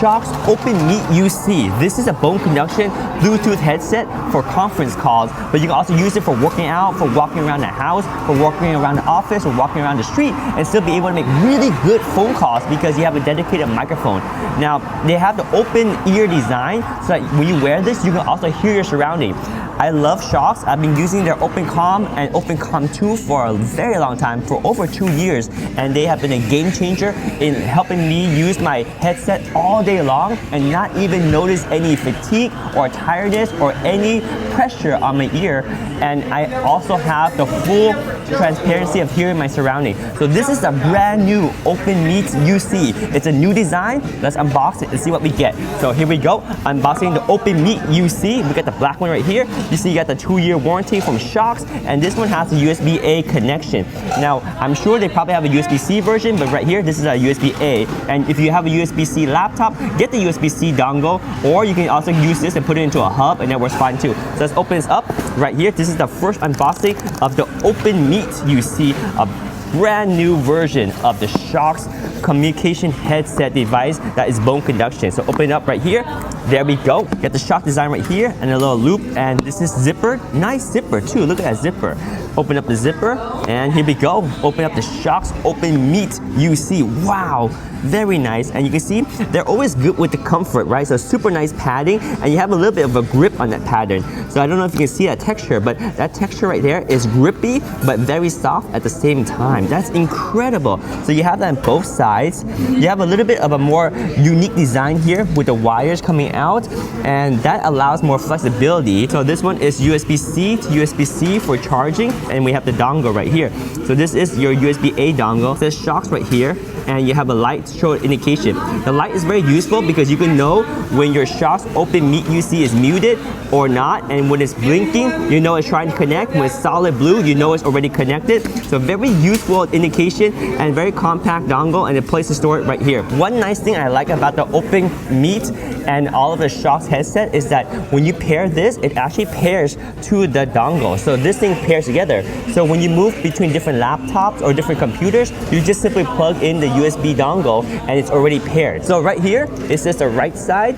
SHOKZ Open Meet UC. This is a bone conduction Bluetooth headset for conference calls, but you can also use it for working out, for walking around the house, for walking around the office, or walking around the street, and still be able to make really good phone calls because you have a dedicated microphone. Now, they have the open ear design, so that when you wear this, you can also hear your surrounding. I love SHOKZ. I've been using their OpenComm and OpenComm 2 for a very long time, for over 2 years, and they have been a game changer in helping me use my headset all day long and not even notice any fatigue or tiredness or any pressure on my ear. And I also have the full transparency of hearing my surrounding. So this is a brand new Open Meet UC. It's a new design. Let's unbox it and see what we get. So here we go, unboxing the Open Meet UC. We got the black one right here. You see you got the 2-year warranty from SHOKZ, and this one has a USB-A connection. Now, I'm sure they probably have a USB-C version, but right here, this is a USB-A. And if you have a USB-C laptop, get the USB-C dongle, or you can also use this and put it into a hub, and that works fine too. So let's open this up right here. This is the first unboxing of the Open Meet UC, a brand new version of the SHOKZ communication headset device that is bone conduction. So open it up right here. There we go. Get the SHOKZ design right here and a little loop, and this is zippered. Nice zipper too. Look at that zipper. Open up the zipper, and here we go. Open up the SHOKZ Open Meet UC. Wow, very nice. And you can see they're always good with the comfort, right? So super nice padding, and you have a little bit of a grip on that pattern. So I don't know if you can see that texture, but that texture right there is grippy but very soft at the same time. That's incredible. So you have that on both sides. You have a little bit of a more unique design here with the wires coming out, and that allows more flexibility. So this one is USB-C to USB-C for charging, and we have the dongle right here. So this is your USB-A dongle. It says SHOKZ right here, and you have a light to show indication. The light is very useful because you can know when your SHOKZ Open Meet UC is muted or not, and when it's blinking, you know it's trying to connect. When it's solid blue, you know it's already connected. So very useful indication and very compact dongle, and a place to store it right here. One nice thing I like about the Open Meet and all of the SHOKZ headset is that when you pair this, it actually pairs to the dongle. So this thing pairs together. So when you move between different laptops or different computers, you just simply plug in the USB dongle and it's already paired. So right here, it says the right side,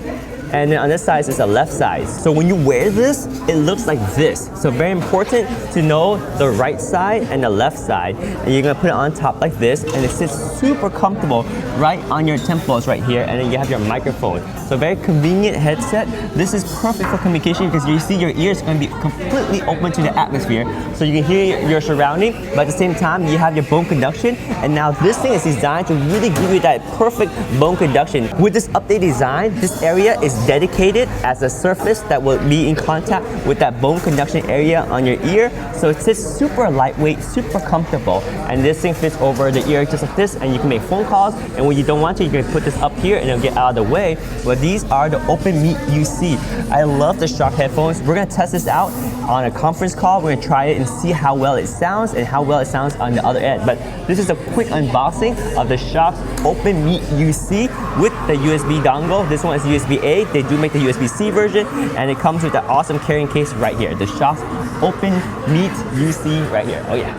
and then on this side is the left side. So when you wear this, it looks like this. So very important to know the right side and the left side. And you're gonna put it on top like this, and it sits super comfortable right on your temples right here, and then you have your microphone. So very convenient headset. This is perfect for communication because you see your ears gonna be completely open to the atmosphere. So you can hear your surrounding, but at the same time, you have your bone conduction. And now this thing is designed to really give you that perfect bone conduction. With this updated design, this area is dedicated as a surface that will be in contact with that bone conduction area on your ear. So it sits super lightweight, super comfortable. And this thing fits over the ear just like this, and you can make phone calls. And when you don't want to, you can put this up here and it'll get out of the way. But these are the Open Meet UC. I love the SHOKZ headphones. We're gonna test this out on a conference call. We're gonna try it and see how well it sounds and how well it sounds on the other end. But this is a quick unboxing of the SHOKZ Open Meet UC with the USB dongle. This one is USB-A. They do make the USB-C version, and it comes with that awesome carrying case right here. The SHOKZ Open Meet UC right here. Oh yeah.